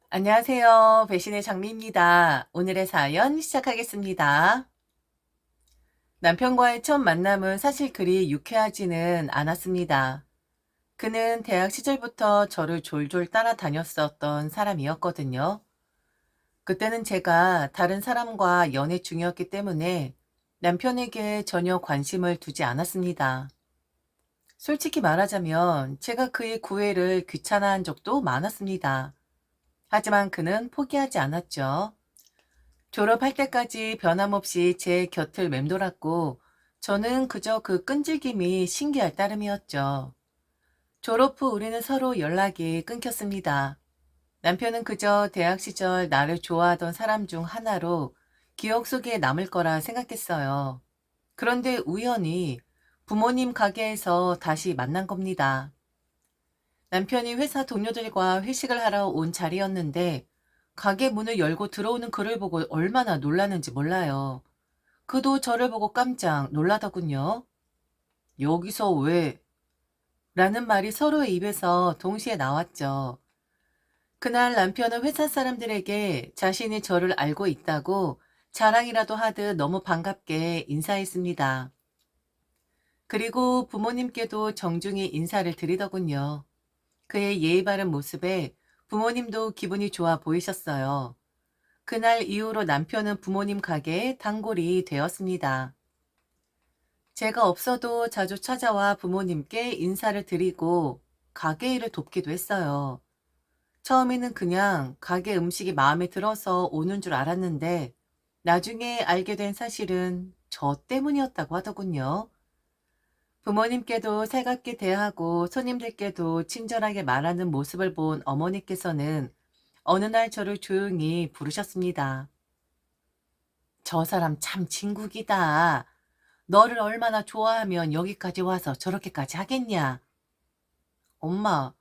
안녕하세요. 배신의 장미입니다. 오늘의 사연 시작하겠습니다. 남편과의 첫 만남은 사실 그리 유쾌하지는 않았습니다. 그는 대학 시절부터 저를 졸졸 따라다녔었던 사람이었거든요. 그때는 제가 다른 사람과 연애 중이었기 때문에 남편에게 전혀 관심을 두지 않았습니다. 솔직히 말하자면 제가 그의 구애를 귀찮아한 적도 많았습니다. 하지만 그는 포기하지 않았죠. 졸업할 때까지 변함없이 제 곁을 맴돌았고 저는 그저 그 끈질김이 신기할 따름이었죠. 졸업 후 우리는 서로 연락이 끊겼습니다. 남편은 그저 대학 시절 나를 좋아하던 사람 중 하나로 기억 속에 남을 거라 생각했어요. 그런데 우연히 부모님 가게에서 다시 만난 겁니다. 남편이 회사 동료들과 회식을 하러 온 자리였는데 가게 문을 열고 들어오는 그를 보고 얼마나 놀랐는지 몰라요. 그도 저를 보고 깜짝 놀라더군요. 여기서 왜? 라는 말이 서로의 입에서 동시에 나왔죠. 그날 남편은 회사 사람들에게 자신이 저를 알고 있다고 자랑이라도 하듯 너무 반갑게 인사했습니다. 그리고 부모님께도 정중히 인사를 드리더군요. 그의 예의 바른 모습에 부모님도 기분이 좋아 보이셨어요. 그날 이후로 남편은 부모님 가게의 단골이 되었습니다. 제가 없어도 자주 찾아와 부모님께 인사를 드리고 가게 일을 돕기도 했어요. 처음에는 그냥 가게 음식이 마음에 들어서 오는 줄 알았는데 나중에 알게 된 사실은 저 때문이었다고 하더군요. 부모님께도 살갑게 대하고 손님들께도 친절하게 말하는 모습을 본 어머니께서는 어느 날 저를 조용히 부르셨습니다. 저 사람 참 진국이다. 너를 얼마나 좋아하면 여기까지 와서 저렇게까지 하겠냐? 엄마,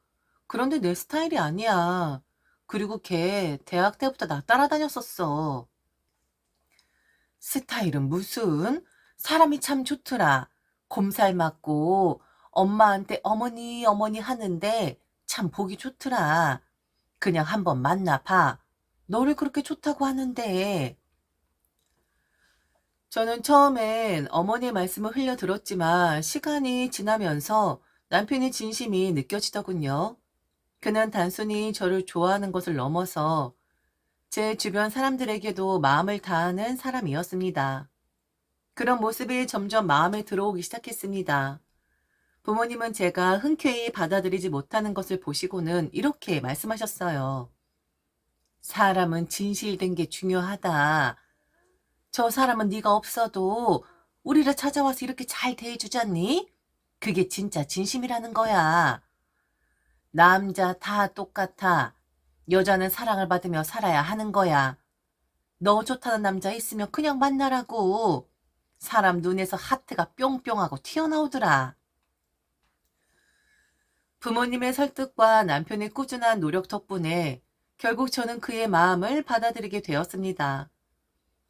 그런데 내 스타일이 아니야. 그리고 걔 대학 때부터 나 따라다녔었어. 스타일은 무슨? 사람이 참 좋더라. 곰살 맞고 엄마한테 어머니 어머니 하는데 참 보기 좋더라. 그냥 한번 만나봐. 너를 그렇게 좋다고 하는데. 저는 처음엔 어머니의 말씀을 흘려 들었지만 시간이 지나면서 남편의 진심이 느껴지더군요. 그는 단순히 저를 좋아하는 것을 넘어서 제 주변 사람들에게도 마음을 다하는 사람이었습니다. 그런 모습이 점점 마음에 들어오기 시작했습니다. 부모님은 제가 흔쾌히 받아들이지 못하는 것을 보시고는 이렇게 말씀하셨어요. 사람은 진실된 게 중요하다. 저 사람은 네가 없어도 우리를 찾아와서 이렇게 잘 대해주잖니? 그게 진짜 진심이라는 거야. 남자 다 똑같아. 여자는 사랑을 받으며 살아야 하는 거야. 너 좋다는 남자 있으면 그냥 만나라고. 사람 눈에서 하트가 뿅뿅하고 튀어나오더라. 부모님의 설득과 남편의 꾸준한 노력 덕분에 결국 저는 그의 마음을 받아들이게 되었습니다.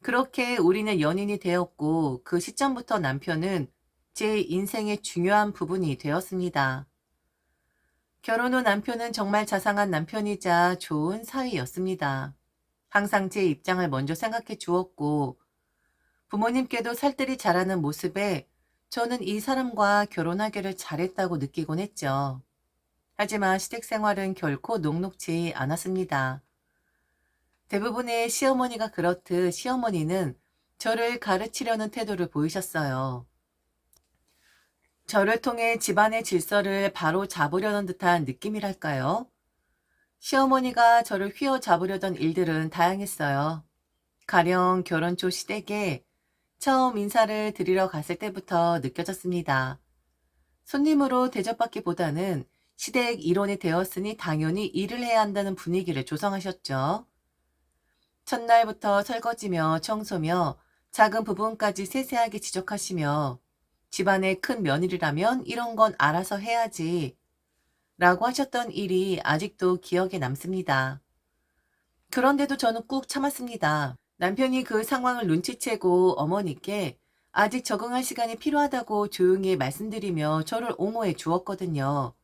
그렇게 우리는 연인이 되었고 그 시점부터 남편은 제 인생의 중요한 부분이 되었습니다. 결혼 후 남편은 정말 자상한 남편이자 좋은 사위였습니다. 항상 제 입장을 먼저 생각해 주었고 부모님께도 살뜰히 자라는 모습에 저는 이 사람과 결혼하기를 잘했다고 느끼곤 했죠. 하지만 시댁 생활은 결코 녹록지 않았습니다. 대부분의 시어머니가 그렇듯 시어머니는 저를 가르치려는 태도를 보이셨어요. 저를 통해 집안의 질서를 바로 잡으려는 듯한 느낌이랄까요? 시어머니가 저를 휘어잡으려던 일들은 다양했어요. 가령 결혼 초 시댁에 처음 인사를 드리러 갔을 때부터 느껴졌습니다. 손님으로 대접받기보다는 시댁 일원이 되었으니 당연히 일을 해야 한다는 분위기를 조성하셨죠. 첫날부터 설거지며 청소며 작은 부분까지 세세하게 지적하시며 집안의 큰 며느리라면 이런 건 알아서 해야지 라고 하셨던 일이 아직도 기억에 남습니다. 그런데도 저는 꾹 참았습니다. 남편이 그 상황을 눈치채고 어머니께 아직 적응할 시간이 필요하다고 조용히 말씀드리며 저를 옹호해 주었거든요.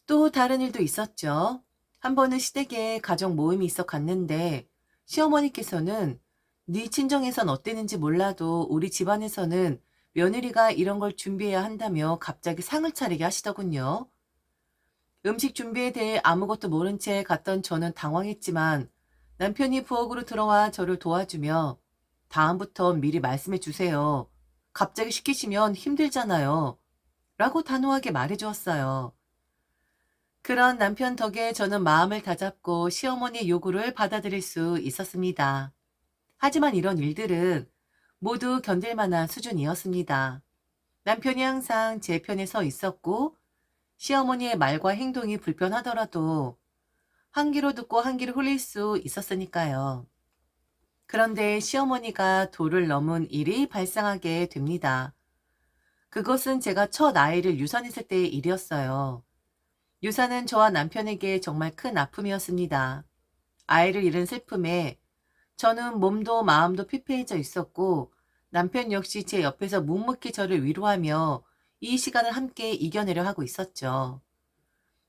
또 다른 일도 있었죠. 한 번은 시댁에 가족 모임이 있어 갔는데 시어머니께서는 네 친정에선 어땠는지 몰라도 우리 집안에서는 며느리가 이런 걸 준비해야 한다며 갑자기 상을 차리게 하시더군요. 음식 준비에 대해 아무것도 모른 채 갔던 저는 당황했지만 남편이 부엌으로 들어와 저를 도와주며 다음부턴 미리 말씀해 주세요. 갑자기 시키시면 힘들잖아요. 라고 단호하게 말해 주었어요. 그런 남편 덕에 저는 마음을 다잡고 시어머니의 요구를 받아들일 수 있었습니다. 하지만 이런 일들은 모두 견딜 만한 수준이었습니다. 남편이 항상 제 편에 서 있었고 시어머니의 말과 행동이 불편하더라도 한 귀로 듣고 한 귀로 흘릴 수 있었으니까요. 그런데 시어머니가 도를 넘은 일이 발생하게 됩니다. 그것은 제가 첫 아이를 유산했을 때의 일이었어요. 유산은 저와 남편에게 정말 큰 아픔이었습니다. 아이를 잃은 슬픔에 저는 몸도 마음도 피폐해져 있었고 남편 역시 제 옆에서 묵묵히 저를 위로하며 이 시간을 함께 이겨내려 하고 있었죠.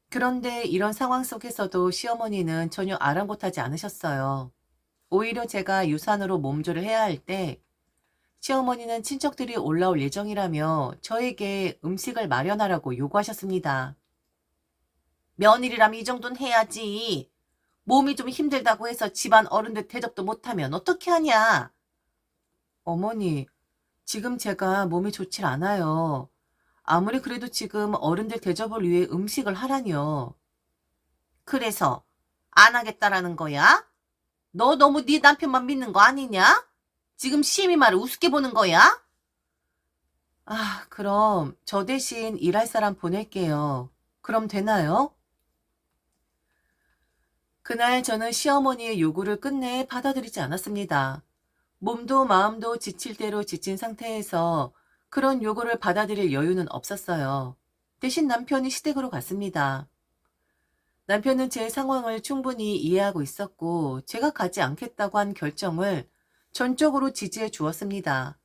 그런데 이런 상황 속에서도 시어머니는 전혀 아랑곳하지 않으셨어요. 오히려 제가 유산으로 몸조를 해야 할 때 시어머니는 친척들이 올라올 예정이라며 저에게 음식을 마련하라고 요구하셨습니다. 며느리라면 이 정도는 해야지. 몸이 좀 힘들다고 해서 집안 어른들 대접도 못하면 어떻게 하냐? 어머니, 지금 제가 몸이 좋질 않아요. 아무리 그래도 지금 어른들 대접을 위해 음식을 하라니요. 그래서 안 하겠다라는 거야? 너 너무 네 남편만 믿는 거 아니냐? 지금 시미 말을 우습게 보는 거야? 아, 그럼 저 대신 일할 사람 보낼게요. 그럼 되나요? 그날 저는 시어머니의 요구를 끝내 받아들이지 않았습니다. 몸도 마음도 지칠 대로 지친 상태에서 그런 요구를 받아들일 여유는 없었어요. 대신 남편이 시댁으로 갔습니다. 남편은 제 상황을 충분히 이해하고 있었고 제가 가지 않겠다고 한 결정을 전적으로 지지해 주었습니다.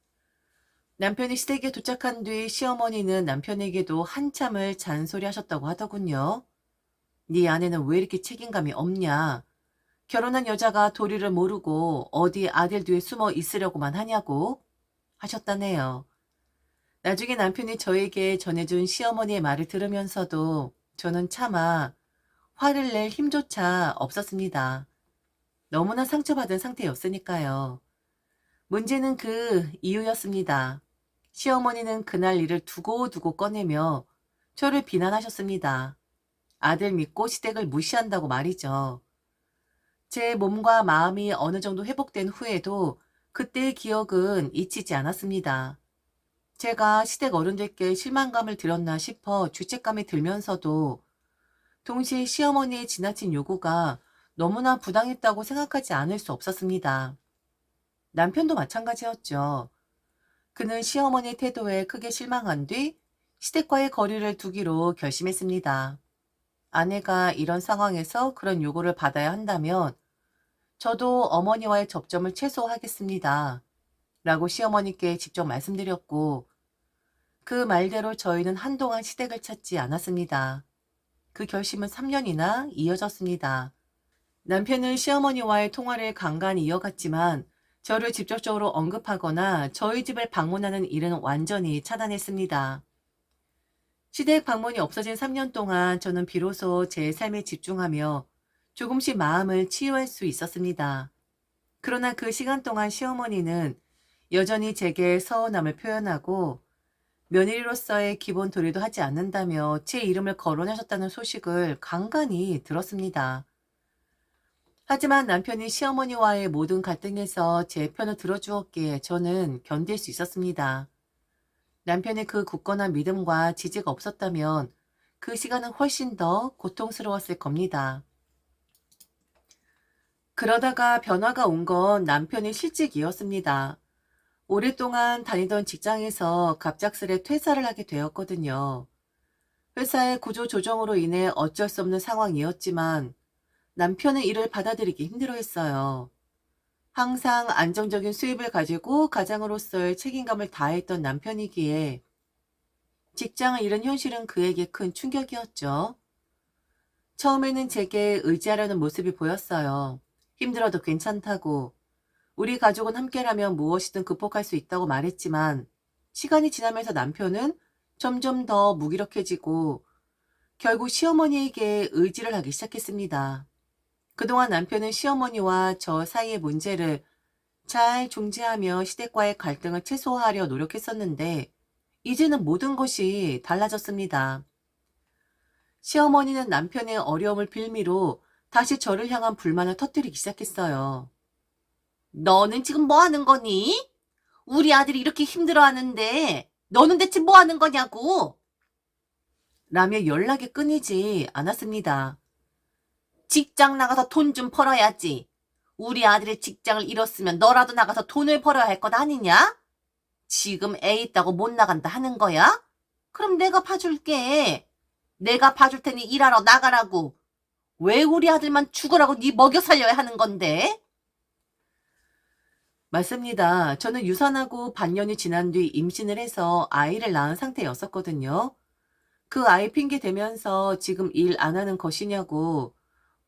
남편이 시댁에 도착한 뒤 시어머니는 남편에게도 한참을 잔소리하셨다고 하더군요. 네 아내는 왜 이렇게 책임감이 없냐? 결혼한 여자가 도리를 모르고 어디 아들 뒤에 숨어 있으려고만 하냐고 하셨다네요. 나중에 남편이 저에게 전해준 시어머니의 말을 들으면서도 저는 차마 화를 낼 힘조차 없었습니다. 너무나 상처받은 상태였으니까요. 문제는 그 이유였습니다. 시어머니는 그날 일을 두고두고 꺼내며 저를 비난하셨습니다. 아들 믿고 시댁을 무시한다고 말이죠. 제 몸과 마음이 어느 정도 회복된 후에도 그때의 기억은 잊히지 않았습니다. 제가 시댁 어른들께 실망감을 드렸나 싶어 죄책감이 들면서도 동시에 시어머니의 지나친 요구가 너무나 부당했다고 생각하지 않을 수 없었습니다. 남편도 마찬가지였죠. 그는 시어머니의 태도에 크게 실망한 뒤 시댁과의 거리를 두기로 결심했습니다. 아내가 이런 상황에서 그런 요구를 받아야 한다면 저도 어머니와의 접점을 최소화하겠습니다. 라고 시어머니께 직접 말씀드렸고 그 말대로 저희는 한동안 시댁을 찾지 않았습니다. 그 결심은 3년이나 이어졌습니다. 남편은 시어머니와의 통화를 간간히 이어갔지만 저를 직접적으로 언급하거나 저희 집을 방문하는 일은 완전히 차단했습니다. 시댁 방문이 없어진 3년 동안 저는 비로소 제 삶에 집중하며 조금씩 마음을 치유할 수 있었습니다. 그러나 그 시간 동안 시어머니는 여전히 제게 서운함을 표현하고 며느리로서의 기본 도리도 하지 않는다며 제 이름을 거론하셨다는 소식을 간간히 들었습니다. 하지만 남편이 시어머니와의 모든 갈등에서 제 편을 들어주었기에 저는 견딜 수 있었습니다. 남편의 그 굳건한 믿음과 지지가 없었다면 그 시간은 훨씬 더 고통스러웠을 겁니다. 그러다가 변화가 온 건 남편의 실직이었습니다. 오랫동안 다니던 직장에서 갑작스레 퇴사를 하게 되었거든요. 회사의 구조 조정으로 인해 어쩔 수 없는 상황이었지만 남편은 이를 받아들이기 힘들어했어요. 항상 안정적인 수입을 가지고 가장으로서의 책임감을 다했던 남편이기에 직장을 잃은 현실은 그에게 큰 충격이었죠. 처음에는 제게 의지하려는 모습이 보였어요. 힘들어도 괜찮다고. 우리 가족은 함께라면 무엇이든 극복할 수 있다고 말했지만 시간이 지나면서 남편은 점점 더 무기력해지고 결국 시어머니에게 의지를 하기 시작했습니다. 그동안 남편은 시어머니와 저 사이의 문제를 잘 중재하며 시댁과의 갈등을 최소화하려 노력했었는데 이제는 모든 것이 달라졌습니다. 시어머니는 남편의 어려움을 빌미로 다시 저를 향한 불만을 터뜨리기 시작했어요. 너는 지금 뭐 하는 거니? 우리 아들이 이렇게 힘들어하는데 너는 대체 뭐 하는 거냐고? 라며 연락이 끊이지 않았습니다. 직장 나가서 돈 좀 벌어야지. 우리 아들의 직장을 잃었으면 너라도 나가서 돈을 벌어야 할 것 아니냐? 지금 애 있다고 못 나간다 하는 거야? 그럼 내가 봐줄게. 내가 봐줄 테니 일하러 나가라고. 왜 우리 아들만 죽으라고 네 먹여 살려야 하는 건데? 맞습니다. 저는 유산하고 반년이 지난 뒤 임신을 해서 아이를 낳은 상태였었거든요. 그 아이 핑계 대면서 지금 일 안 하는 것이냐고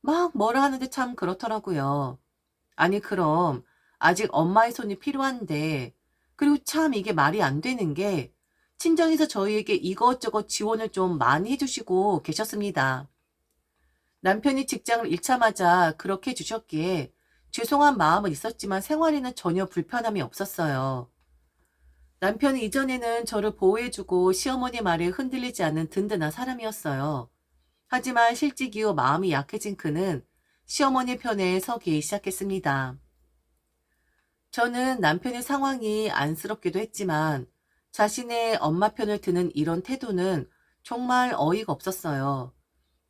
막 뭐라 하는데 참 그렇더라고요. 아니 그럼 아직 엄마의 손이 필요한데 그리고 참 이게 말이 안 되는 게 친정에서 저희에게 이것저것 지원을 좀 많이 해주시고 계셨습니다. 남편이 직장을 잃자마자 그렇게 해주셨기에 죄송한 마음은 있었지만 생활에는 전혀 불편함이 없었어요. 남편은 이전에는 저를 보호해주고 시어머니 말에 흔들리지 않는 든든한 사람이었어요. 하지만 실직 이후 마음이 약해진 그는 시어머니 편에 서기 시작했습니다. 저는 남편의 상황이 안쓰럽기도 했지만 자신의 엄마 편을 드는 이런 태도는 정말 어이가 없었어요.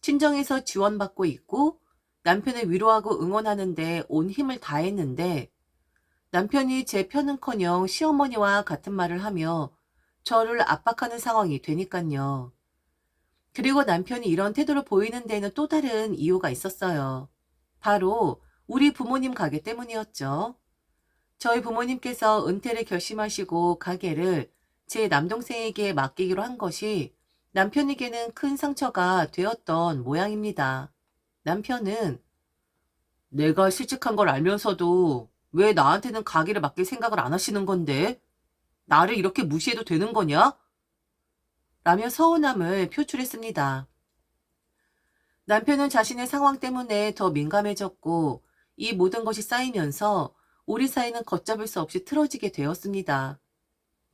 친정에서 지원받고 있고 남편을 위로하고 응원하는데 온 힘을 다했는데 남편이 제 편은커녕 시어머니와 같은 말을 하며 저를 압박하는 상황이 되니깐요. 그리고 남편이 이런 태도를 보이는 데에는 또 다른 이유가 있었어요. 바로 우리 부모님 가게 때문이었죠. 저희 부모님께서 은퇴를 결심하시고 가게를 제 남동생에게 맡기기로 한 것이 남편에게는 큰 상처가 되었던 모양입니다. 남편은 내가 실직한 걸 알면서도 왜 나한테는 가게를 맡길 생각을 안 하시는 건데? 나를 이렇게 무시해도 되는 거냐? 라며 서운함을 표출했습니다. 남편은 자신의 상황 때문에 더 민감해졌고 이 모든 것이 쌓이면서 우리 사이는 걷잡을 수 없이 틀어지게 되었습니다.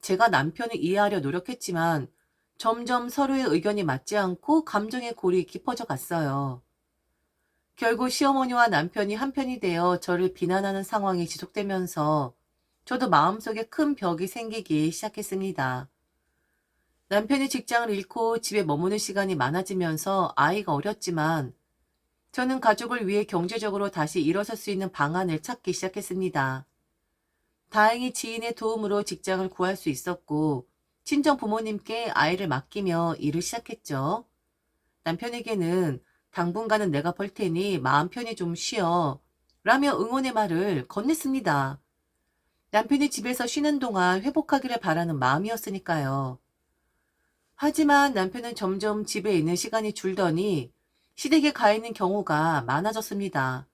제가 남편을 이해하려 노력했지만 점점 서로의 의견이 맞지 않고 감정의 골이 깊어져 갔어요. 결국 시어머니와 남편이 한편이 되어 저를 비난하는 상황이 지속되면서 저도 마음속에 큰 벽이 생기기 시작했습니다. 남편이 직장을 잃고 집에 머무는 시간이 많아지면서 아이가 어렸지만 저는 가족을 위해 경제적으로 다시 일어설 수 있는 방안을 찾기 시작했습니다. 다행히 지인의 도움으로 직장을 구할 수 있었고 친정 부모님께 아이를 맡기며 일을 시작했죠. 남편에게는 당분간은 내가 벌 테니 마음 편히 좀 쉬어 라며 응원의 말을 건넸습니다. 남편이 집에서 쉬는 동안 회복하기를 바라는 마음이었으니까요. 하지만 남편은 점점 집에 있는 시간이 줄더니 시댁에 가 있는 경우가 많아졌습니다.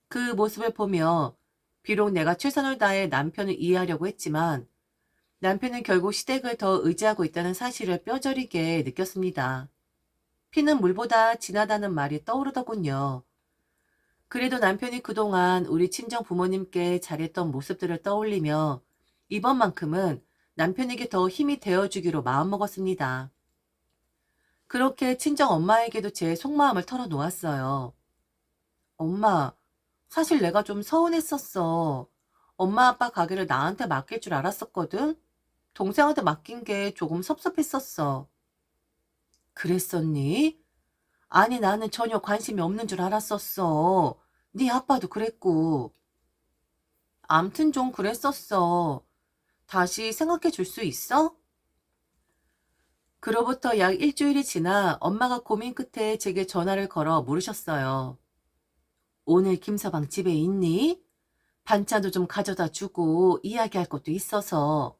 그 모습을 보며 비록 내가 최선을 다해 남편을 이해하려고 했지만 남편은 결국 시댁을 더 의지하고 있다는 사실을 뼈저리게 느꼈습니다. 피는 물보다 진하다는 말이 떠오르더군요. 그래도 남편이 그동안 우리 친정 부모님께 잘했던 모습들을 떠올리며 이번만큼은 남편에게 더 힘이 되어주기로 마음먹었습니다. 그렇게 친정 엄마에게도 제 속마음을 털어놓았어요. 엄마, 사실 내가 좀 서운했었어. 엄마 아빠 가게를 나한테 맡길 줄 알았었거든? 동생한테 맡긴 게 조금 섭섭했었어. 그랬었니? 아니 나는 전혀 관심이 없는 줄 알았었어. 네 아빠도 그랬고. 암튼 좀 그랬었어. 다시 생각해 줄 수 있어? 그로부터 약 일주일이 지나 엄마가 고민 끝에 제게 전화를 걸어 물으셨어요. 오늘 김서방 집에 있니? 반찬도 좀 가져다 주고 이야기할 것도 있어서.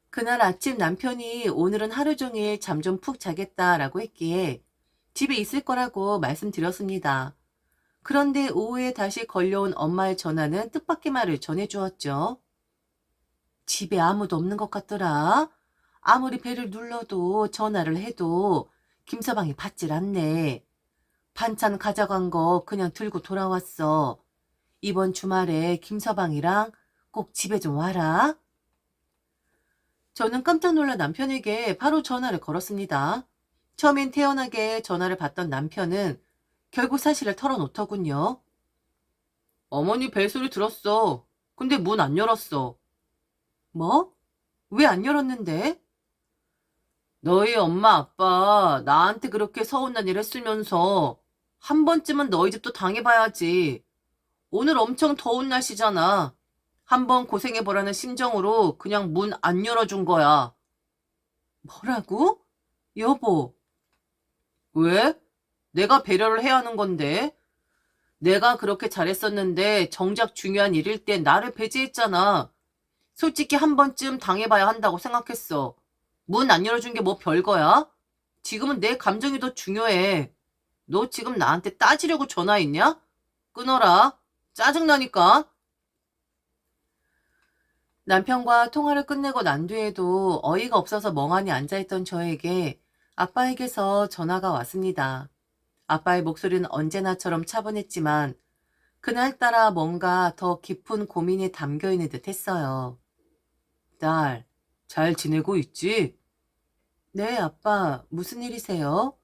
그날 아침 남편이 오늘은 하루 종일 잠 좀 푹 자겠다라고 했기에 집에 있을 거라고 말씀드렸습니다. 그런데 오후에 다시 걸려온 엄마의 전화는 뜻밖의 말을 전해주었죠. 집에 아무도 없는 것 같더라. 아무리 배를 눌러도 전화를 해도 김서방이 받질 않네. 반찬 가져간 거 그냥 들고 돌아왔어. 이번 주말에 김서방이랑 꼭 집에 좀 와라. 저는 깜짝 놀라 남편에게 바로 전화를 걸었습니다. 처음엔 태연하게 전화를 받던 남편은 결국 사실을 털어놓더군요. 어머니 벨소리 들었어. 근데 문 안 열었어. 뭐? 왜 안 열었는데? 너희 엄마 아빠 나한테 그렇게 서운한 일 했으면서 한 번쯤은 너희 집도 당해봐야지. 오늘 엄청 더운 날씨잖아. 한번 고생해보라는 심정으로 그냥 문 안 열어준 거야. 뭐라고? 여보. 왜? 내가 배려를 해야 하는 건데. 내가 그렇게 잘했었는데 정작 중요한 일일 때 나를 배제했잖아. 솔직히 한 번쯤 당해봐야 한다고 생각했어. 문 안 열어준 게 뭐 별거야? 지금은 내 감정이 더 중요해. 너 지금 나한테 따지려고 전화했냐? 끊어라. 짜증나니까. 남편과 통화를 끝내고 난 뒤에도 어이가 없어서 멍하니 앉아있던 저에게 아빠에게서 전화가 왔습니다. 아빠의 목소리는 언제나처럼 차분했지만 그날따라 뭔가 더 깊은 고민이 담겨있는 듯 했어요. 딸, 잘 지내고 있지? 네, 아빠. 무슨 일이세요?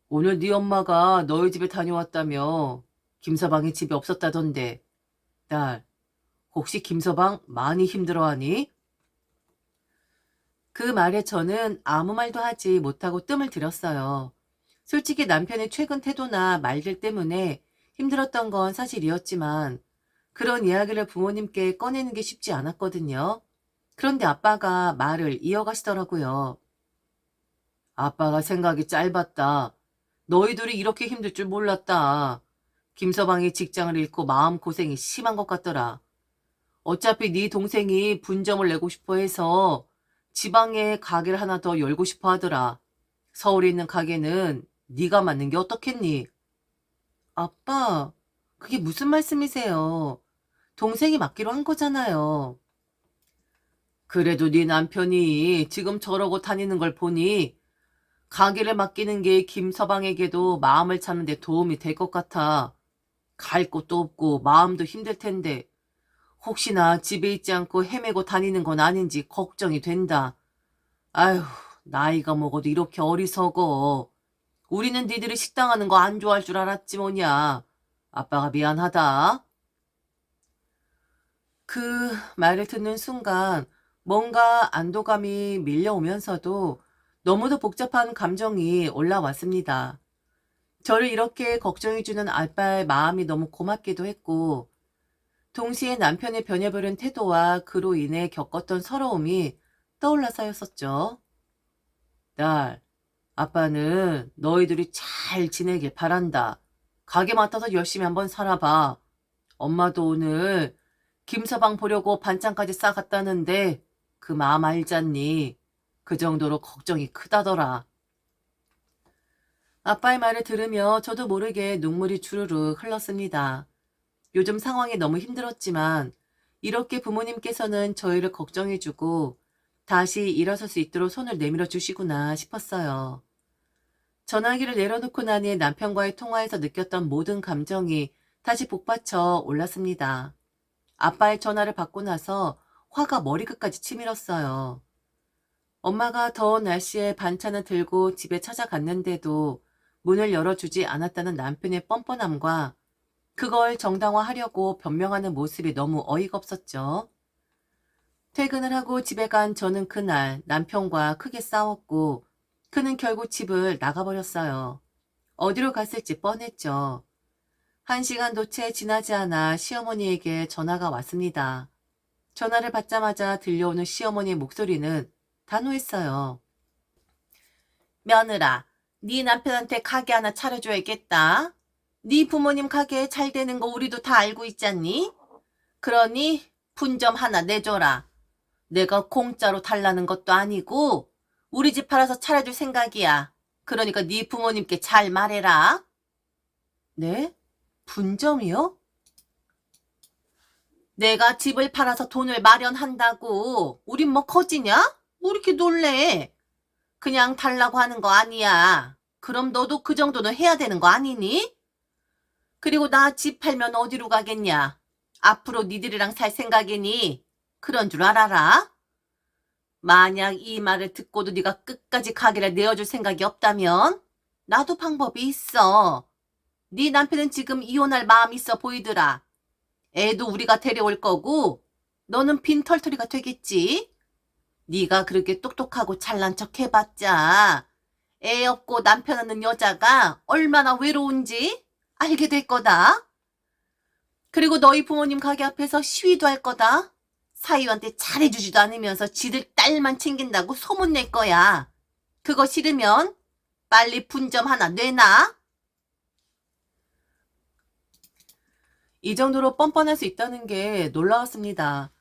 오늘 네 엄마가 너희 집에 다녀왔다며. 김서방이 집에 없었다던데. 딸, 혹시 김서방 많이 힘들어하니? 그 말에 저는 아무 말도 하지 못하고 뜸을 들였어요. 솔직히 남편의 최근 태도나 말들 때문에 힘들었던 건 사실이었지만 그런 이야기를 부모님께 꺼내는 게 쉽지 않았거든요. 그런데 아빠가 말을 이어가시더라고요. 아빠가 생각이 짧았다. 너희들이 이렇게 힘들 줄 몰랐다. 김서방이 직장을 잃고 마음고생이 심한 것 같더라. 어차피 네 동생이 분점을 내고 싶어 해서 지방에 가게를 하나 더 열고 싶어 하더라. 서울에 있는 가게는 네가 맡는 게 어떻겠니? 아빠, 그게 무슨 말씀이세요? 동생이 맡기로 한 거잖아요. 그래도 네 남편이 지금 저러고 다니는 걸 보니 가게를 맡기는 게 김서방에게도 마음을 찾는 데 도움이 될 것 같아. 갈 곳도 없고 마음도 힘들 텐데 혹시나 집에 있지 않고 헤매고 다니는 건 아닌지 걱정이 된다. 아휴, 나이가 먹어도 이렇게 어리석어. 우리는 니들이 식당하는 거 안 좋아할 줄 알았지 뭐냐. 아빠가 미안하다. 그 말을 듣는 순간 뭔가 안도감이 밀려오면서도 너무도 복잡한 감정이 올라왔습니다. 저를 이렇게 걱정해주는 아빠의 마음이 너무 고맙기도 했고 동시에 남편의 변해버린 태도와 그로 인해 겪었던 서러움이 떠올라서였었죠. 딸, 아빠는 너희들이 잘 지내길 바란다. 가게 맡아서 열심히 한번 살아봐. 엄마도 오늘 김서방 보려고 반찬까지 싸갔다는데 그 마음 알잖니? 그 정도로 걱정이 크다더라. 아빠의 말을 들으며 저도 모르게 눈물이 주르륵 흘렀습니다. 요즘 상황이 너무 힘들었지만 이렇게 부모님께서는 저희를 걱정해주고 다시 일어설 수 있도록 손을 내밀어 주시구나 싶었어요. 전화기를 내려놓고 나니 남편과의 통화에서 느꼈던 모든 감정이 다시 복받쳐 올랐습니다. 아빠의 전화를 받고 나서 화가 머리끝까지 치밀었어요. 엄마가 더운 날씨에 반찬을 들고 집에 찾아갔는데도 문을 열어주지 않았다는 남편의 뻔뻔함과 그걸 정당화하려고 변명하는 모습이 너무 어이가 없었죠. 퇴근을 하고 집에 간 저는 그날 남편과 크게 싸웠고 그는 결국 집을 나가버렸어요. 어디로 갔을지 뻔했죠. 1시간도 채 지나지 않아 시어머니에게 전화가 왔습니다. 전화를 받자마자 들려오는 시어머니의 목소리는 단호했어요. 며느라, 네 남편한테 가게 하나 차려줘야겠다. 네 부모님 가게 잘 되는 거 우리도 다 알고 있잖니? 그러니 분점 하나 내줘라. 내가 공짜로 달라는 것도 아니고 우리 집 팔아서 차려줄 생각이야. 그러니까 네 부모님께 잘 말해라. 네? 분점이요? 내가 집을 팔아서 돈을 마련한다고. 우린 뭐 거지냐? 뭐 이렇게 놀래? 그냥 달라고 하는 거 아니야. 그럼 너도 그 정도는 해야 되는 거 아니니? 그리고 나 집 팔면 어디로 가겠냐? 앞으로 니들이랑 살 생각이니? 그런 줄 알아라. 만약 이 말을 듣고도 네가 끝까지 가게를 내어줄 생각이 없다면 나도 방법이 있어. 네 남편은 지금 이혼할 마음 있어 보이더라. 애도 우리가 데려올 거고 너는 빈털터리가 되겠지. 네가 그렇게 똑똑하고 잘난 척 해봤자 애 없고 남편 없는 여자가 얼마나 외로운지 알게 될 거다. 그리고 너희 부모님 가게 앞에서 시위도 할 거다. 사위한테 잘해주지도 않으면서 지들 딸만 챙긴다고 소문낼 거야. 그거 싫으면 빨리 분점 하나 내놔. 이 정도로 뻔뻔할 수 있다는 게 놀라웠습니다.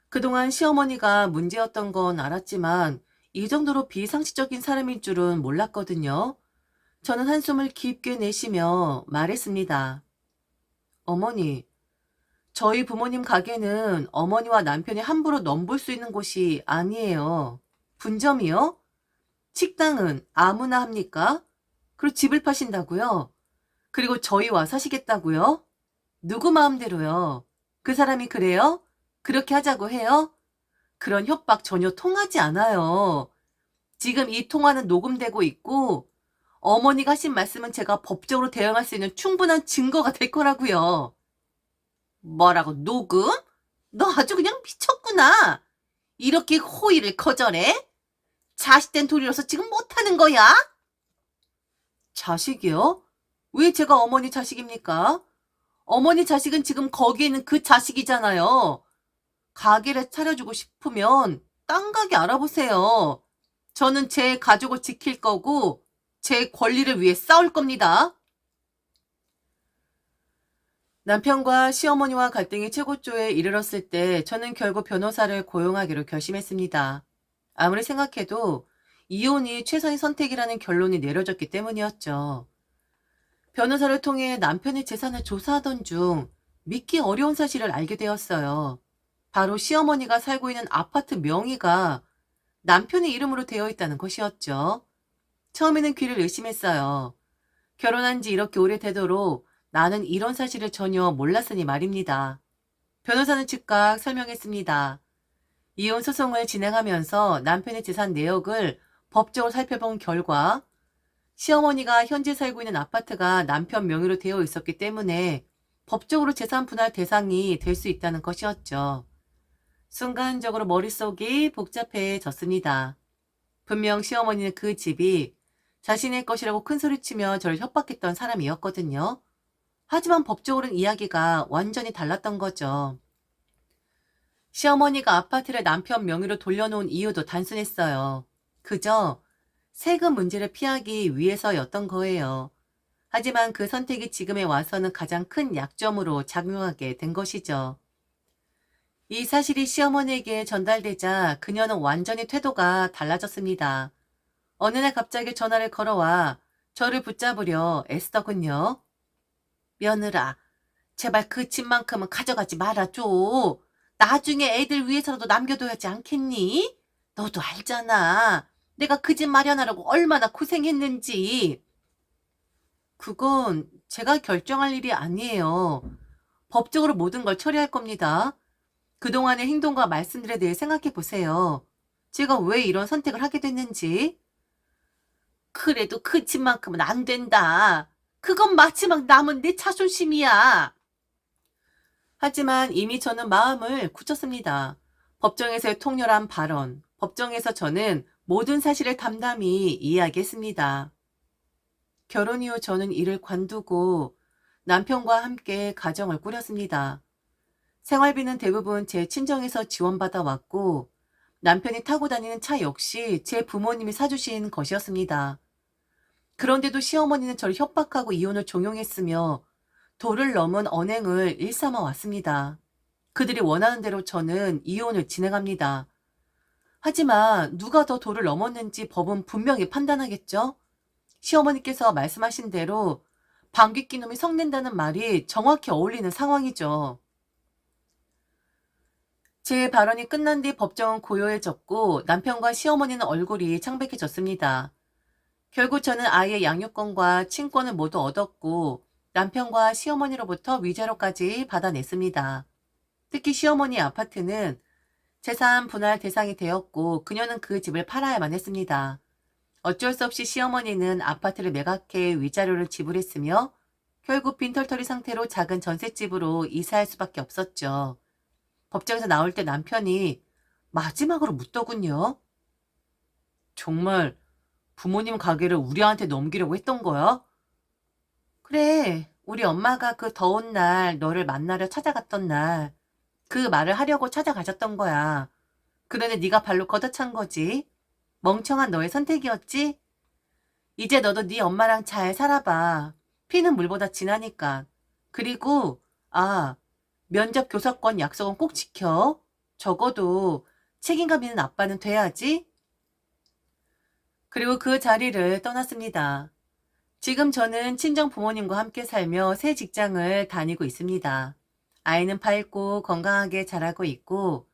그동안 시어머니가 문제였던 건 알았지만 이 정도로 비상식적인 사람일 줄은 몰랐거든요. 저는 한숨을 깊게 내쉬며 말했습니다. 어머니, 저희 부모님 가게는 어머니와 남편이 함부로 넘볼 수 있는 곳이 아니에요. 분점이요? 식당은 아무나 합니까? 그리고 집을 파신다고요? 그리고 저희와 사시겠다고요? 누구 마음대로요? 그 사람이 그래요? 그렇게 하자고 해요? 그런 협박 전혀 통하지 않아요. 지금 이 통화는 녹음되고 있고 어머니가 하신 말씀은 제가 법적으로 대응할 수 있는 충분한 증거가 될 거라고요. 뭐라고 녹음? 너 아주 그냥 미쳤구나. 이렇게 호의를 거절해? 자식된 도리로서 지금 못하는 거야? 자식이요? 왜 제가 어머니 자식입니까? 어머니 자식은 지금 거기에 있는 그 자식이잖아요. 가게를 차려주고 싶으면 딴 가게 알아보세요. 저는 제 가족을 지킬 거고 제 권리를 위해 싸울 겁니다. 남편과 시어머니와 갈등이 최고조에 이르렀을 때 저는 결국 변호사를 고용하기로 결심했습니다. 아무리 생각해도 이혼이 최선의 선택이라는 결론이 내려졌기 때문이었죠. 변호사를 통해 남편의 재산을 조사하던 중 믿기 어려운 사실을 알게 되었어요. 바로 시어머니가 살고 있는 아파트 명의가 남편의 이름으로 되어 있다는 것이었죠. 처음에는 귀를 의심했어요. 결혼한 지 이렇게 오래되도록 나는 이런 사실을 전혀 몰랐으니 말입니다. 변호사는 즉각 설명했습니다. 이혼 소송을 진행하면서 남편의 재산 내역을 법적으로 살펴본 결과 시어머니가 현재 살고 있는 아파트가 남편 명의로 되어 있었기 때문에 법적으로 재산 분할 대상이 될 수 있다는 것이었죠. 순간적으로 머릿속이 복잡해졌습니다. 분명 시어머니는 그 집이 자신의 것이라고 큰소리치며 저를 협박했던 사람이었거든요. 하지만 법적으로는 이야기가 완전히 달랐던 거죠. 시어머니가 아파트를 남편 명의로 돌려놓은 이유도 단순했어요. 그저 세금 문제를 피하기 위해서였던 거예요. 하지만 그 선택이 지금에 와서는 가장 큰 약점으로 작용하게 된 것이죠. 이 사실이 시어머니에게 전달되자 그녀는 완전히 태도가 달라졌습니다. 어느 날 갑자기 전화를 걸어와 저를 붙잡으려 애쓰더군요. 며느라, 제발 그 집만큼은 가져가지 말아줘. 나중에 애들 위해서라도 남겨둬야지 않겠니? 너도 알잖아. 내가 그 집 마련하려고 얼마나 고생했는지. 그건 제가 결정할 일이 아니에요. 법적으로 모든 걸 처리할 겁니다. 그동안의 행동과 말씀들에 대해 생각해 보세요. 제가 왜 이런 선택을 하게 됐는지. 그래도 그 집만큼은 안 된다. 그건 마지막 남은 내 자존심이야. 하지만 이미 저는 마음을 굳혔습니다. 법정에서의 통렬한 발언, 법정에서 저는 모든 사실을 담담히 이야기했습니다. 결혼 이후 저는 일을 관두고 남편과 함께 가정을 꾸렸습니다. 생활비는 대부분 제 친정에서 지원받아 왔고 남편이 타고 다니는 차 역시 제 부모님이 사주신 것이었습니다. 그런데도 시어머니는 저를 협박하고 이혼을 종용했으며 도를 넘은 언행을 일삼아 왔습니다. 그들이 원하는 대로 저는 이혼을 진행합니다. 하지만 누가 더 도를 넘었는지 법은 분명히 판단하겠죠? 시어머니께서 말씀하신 대로 방귀 낀 놈이 성낸다는 말이 정확히 어울리는 상황이죠. 제 발언이 끝난 뒤 법정은 고요해졌고 남편과 시어머니는 얼굴이 창백해졌습니다. 결국 저는 아이의 양육권과 친권을 모두 얻었고 남편과 시어머니로부터 위자료까지 받아냈습니다. 특히 시어머니 아파트는 재산 분할 대상이 되었고 그녀는 그 집을 팔아야만 했습니다. 어쩔 수 없이 시어머니는 아파트를 매각해 위자료를 지불했으며 결국 빈털터리 상태로 작은 전셋집으로 이사할 수밖에 없었죠. 법정에서 나올 때 남편이 마지막으로 묻더군요. 정말 부모님 가게를 우리한테 넘기려고 했던 거야? 그래, 우리 엄마가 그 더운 날 너를 만나러 찾아갔던 날 그 말을 하려고 찾아가셨던 거야. 그런데 네가 발로 걷어찬 거지. 멍청한 너의 선택이었지? 이제 너도 네 엄마랑 잘 살아봐. 피는 물보다 진하니까. 그리고 면접 교사권 약속은 꼭 지켜. 적어도 책임감 있는 아빠는 돼야지. 그리고 그 자리를 떠났습니다. 지금 저는 친정 부모님과 함께 살며 새 직장을 다니고 있습니다. 아이는 밝고 건강하게 자라고 있고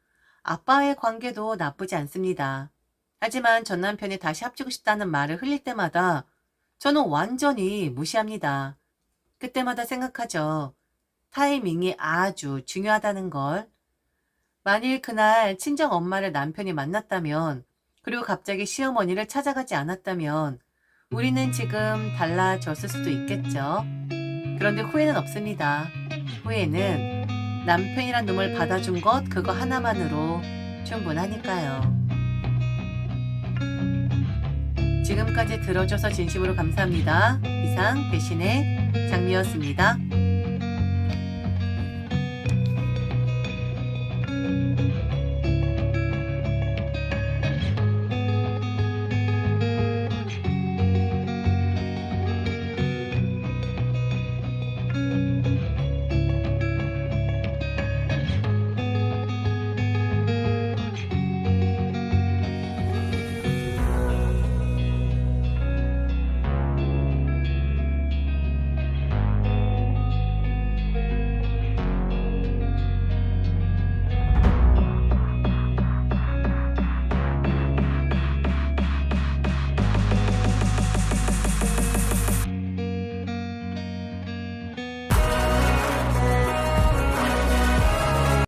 아빠와의 관계도 나쁘지 않습니다. 하지만 전 남편이 다시 합치고 싶다는 말을 흘릴 때마다 저는 완전히 무시합니다. 그때마다 생각하죠. 타이밍이 아주 중요하다는 걸. 만일 그날 친정 엄마를 남편이 만났다면 그리고 갑자기 시어머니를 찾아가지 않았다면 우리는 지금 달라졌을 수도 있겠죠. 그런데 후회는 없습니다. 후회는 남편이란 놈을 받아준 것 그거 하나만으로 충분하니까요. 지금까지 들어줘서 진심으로 감사합니다. 이상 배신의 장미였습니다.